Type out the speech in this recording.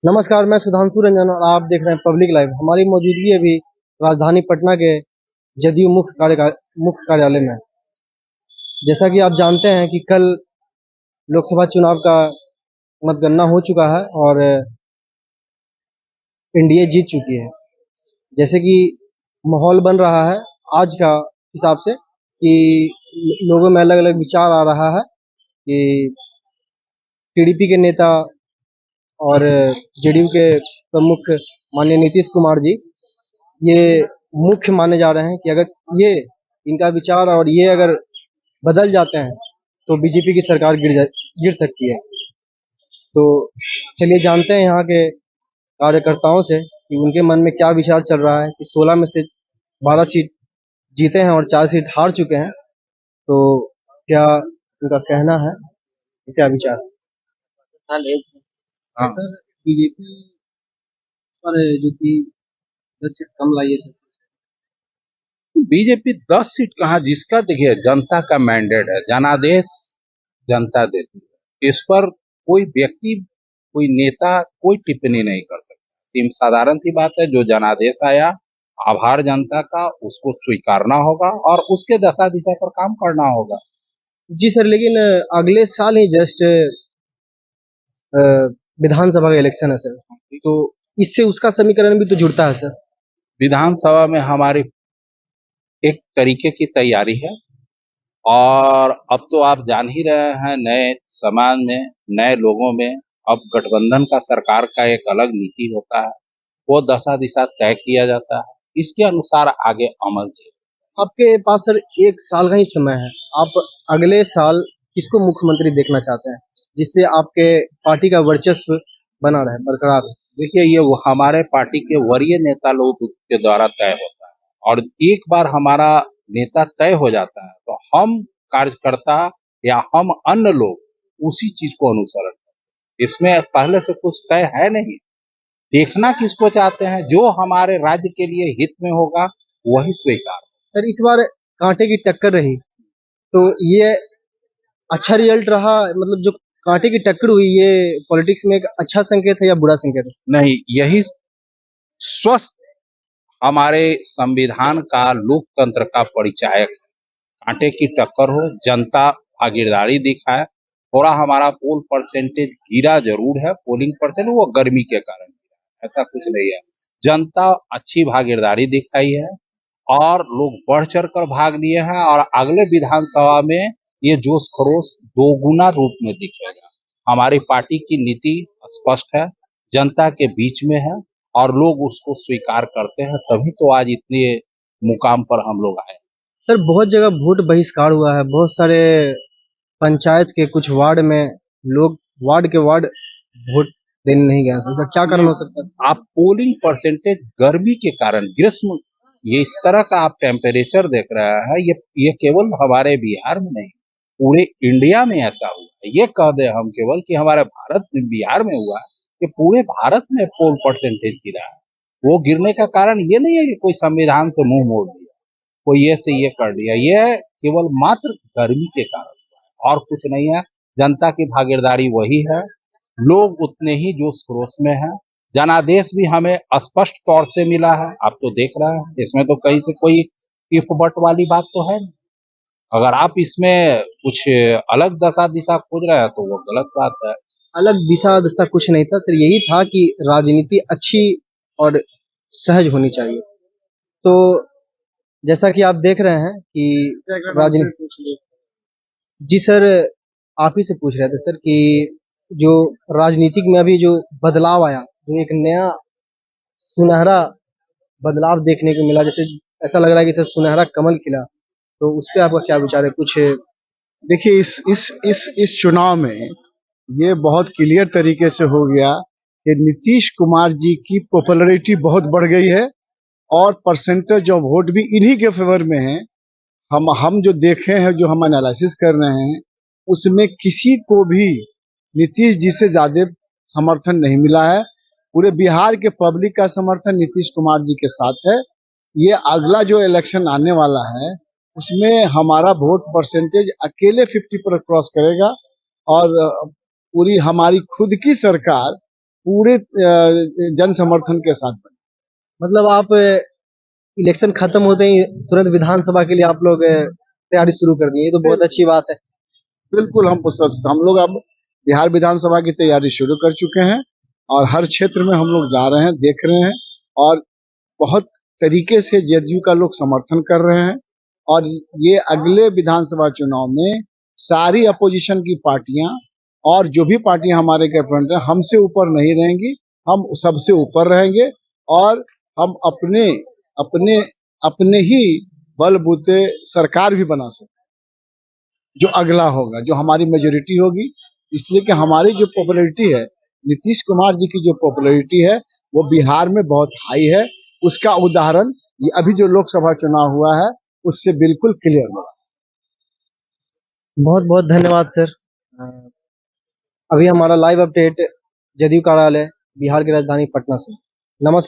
नमस्कार, मैं सुधांशु रंजन और आप देख रहे हैं पब्लिक लाइव। हमारी मौजूदगी अभी राजधानी पटना के जदयू मुख्य कार्यालय में है। जैसा कि आप जानते हैं कि कल लोकसभा चुनाव का मतगणना हो चुका है और एनडीए जीत चुकी है। जैसे कि माहौल बन रहा है आज का हिसाब से कि लोगों में अलग अलग विचार आ रहा है कि टीडीपी के नेता और जेडीयू के प्रमुख माननीय नीतीश कुमार जी ये मुख्य माने जा रहे हैं कि अगर ये इनका विचार और ये अगर बदल जाते हैं तो बीजेपी की सरकार गिर सकती है। तो चलिए जानते हैं यहाँ के कार्यकर्ताओं से कि उनके मन में क्या विचार चल रहा है कि 16 में से 12 सीट जीते हैं और 4 सीट हार चुके हैं। तो क्या उनका कहना है, क्या विचार है? हाँ सर, बीजेपी पर जो कि 10 सीट कम लाई है। बीजेपी 10 सीट कहाँ, जिसका देखिए जनता का मैंडेट है, जनादेश जनता देती है। इस पर कोई व्यक्ति, कोई नेता कोई टिप्पणी नहीं कर सकता। साधारण सी बात है, जो जनादेश आया, आभार जनता का, उसको स्वीकारना होगा और उसके दशा दिशा पर काम करना होगा। जी सर, लेकिन अगले साल ही जस्ट विधानसभा का इलेक्शन है सर, तो इससे उसका समीकरण भी तो जुड़ता है सर। विधानसभा में हमारी एक तरीके की तैयारी है और अब तो आप जान ही रहे हैं, नए समाज में, नए लोगों में अब गठबंधन का, सरकार का एक अलग नीति होता है। वो दशा दिशा तय किया जाता है, इसके अनुसार आगे अमल किया। आपके पास सर 1 साल का ही समय है। आप अगले साल किसको मुख्यमंत्री देखना चाहते हैं जिससे आपके पार्टी का वर्चस्व बना रहे, बरकरार रहे? देखिए, ये वो हमारे पार्टी के वरीय नेता लोग के द्वारा तय होता है और एक बार हमारा नेता तय हो जाता है तो हम कार्यकर्ता या हम अन्य लोग उसी चीज को अनुसरण करते हैं। इसमें पहले से कुछ तय है नहीं। देखना किसको चाहते हैं, जो हमारे राज्य के लिए हित में होगा वही स्वीकार। सर, इस बार कांटे की टक्कर रही तो ये अच्छा रिजल्ट रहा, मतलब जो कांटे की टक्कर हुई ये पॉलिटिक्स में एक अच्छा संकेत है या बुरा संकेत है? नहीं, यही स्वस्थ हमारे संविधान का, लोकतंत्र का परिचायक है। कांटे की टक्कर हो, जनता भागीदारी दिखाए। थोड़ा हमारा पोल परसेंटेज गिरा जरूर है, पोलिंग परसेंट, वो गर्मी के कारण गिरा है, ऐसा कुछ नहीं है। जनता अच्छी भागीदारी दिखाई है और लोग बढ़ चढ़ कर भाग लिए हैं और अगले विधानसभा में ये जोश खरोश दोगुना रूप में दिखेगा। हमारी पार्टी की नीति स्पष्ट है, जनता के बीच में है और लोग उसको स्वीकार करते हैं, तभी तो आज इतने मुकाम पर हम लोग आए। सर, बहुत जगह वोट बहिष्कार हुआ है, बहुत सारे पंचायत के कुछ वार्ड में लोग वार्ड के वार्ड वोट देने नहीं गए। सर, क्या कारण हो सकता है? आप पोलिंग परसेंटेज गर्मी के कारण, ग्रीष्म, ये इस तरह का आप टेम्परेचर देख रहे हैं, ये केवल हमारे बिहार में नहीं, पूरे इंडिया में ऐसा हुआ है। ये कह दे हम केवल कि हमारे भारत में, बिहार में हुआ है, कि पूरे भारत में पोल परसेंटेज गिरा है। वो गिरने का कारण ये नहीं है कि कोई संविधान से मुंह मोड़ दिया, कोई ये से ये कर दिया, ये केवल मात्र गर्मी के कारण हुआ है और कुछ नहीं है। जनता की भागीदारी वही है, लोग उतने ही जोश खरोश में हैं। जनादेश भी हमें स्पष्ट तौर से मिला है, आप तो देख रहे हैं, इसमें तो कहीं से कोई इफ बट वाली बात तो है नहीं। अगर आप इसमें कुछ अलग दशा दिशा खोज रहे हैं तो वो गलत बात है। अलग दिशा दशा कुछ नहीं था सर, यही था कि राजनीति अच्छी और सहज होनी चाहिए। तो जैसा कि आप देख रहे हैं कि राजनीति, जी सर, आप ही से पूछ रहे थे सर कि जो राजनीतिक में अभी जो बदलाव आया, जो एक नया सुनहरा बदलाव देखने को मिला, जैसे ऐसा लग रहा है कि सर सुनहरा कमल खिला, तो उस पे आपका क्या विचार है? कुछ देखिए, इस चुनाव में ये बहुत क्लियर तरीके से हो गया कि नीतीश कुमार जी की पॉपुलैरिटी बहुत बढ़ गई है और परसेंटेज ऑफ वोट भी इन्हीं के फेवर में है। हम जो देखे हैं, जो हम एनालिसिस कर रहे हैं, उसमें किसी को भी नीतीश जी से ज्यादा समर्थन नहीं मिला है। पूरे बिहार के पब्लिक का समर्थन नीतीश कुमार जी के साथ है। ये अगला जो इलेक्शन आने वाला है उसमें हमारा वोट परसेंटेज अकेले 50 पर क्रॉस करेगा और पूरी हमारी खुद की सरकार पूरे जन समर्थन के साथ बने। मतलब आप इलेक्शन खत्म होते ही तुरंत विधानसभा के लिए आप लोग तैयारी शुरू कर दिए, ये तो बहुत अच्छी बात है। बिल्कुल हम लोग अब बिहार विधानसभा की तैयारी शुरू कर चुके हैं और हर क्षेत्र में हम लोग जा रहे हैं, देख रहे हैं और बहुत तरीके से जेडीयू का लोग समर्थन कर रहे हैं और ये अगले विधानसभा चुनाव में सारी अपोजिशन की पार्टियां और जो भी पार्टियां हमारे गठबंधन है हमसे ऊपर नहीं रहेंगी, हम सबसे ऊपर रहेंगे और हम अपने अपने अपने ही बलबूते सरकार भी बना सकते हैं। जो अगला होगा, जो हमारी मेजोरिटी होगी, इसलिए कि हमारी जो पॉपुलैरिटी है, नीतीश कुमार जी की जो पॉपुलैरिटी है वो बिहार में बहुत हाई है। उसका उदाहरण ये अभी जो लोकसभा चुनाव हुआ है उससे बिल्कुल क्लियर हुआ। बहुत बहुत धन्यवाद सर। अभी हमारा लाइव अपडेट जदयू कार्यालय बिहार की राजधानी पटना से। नमस्कार।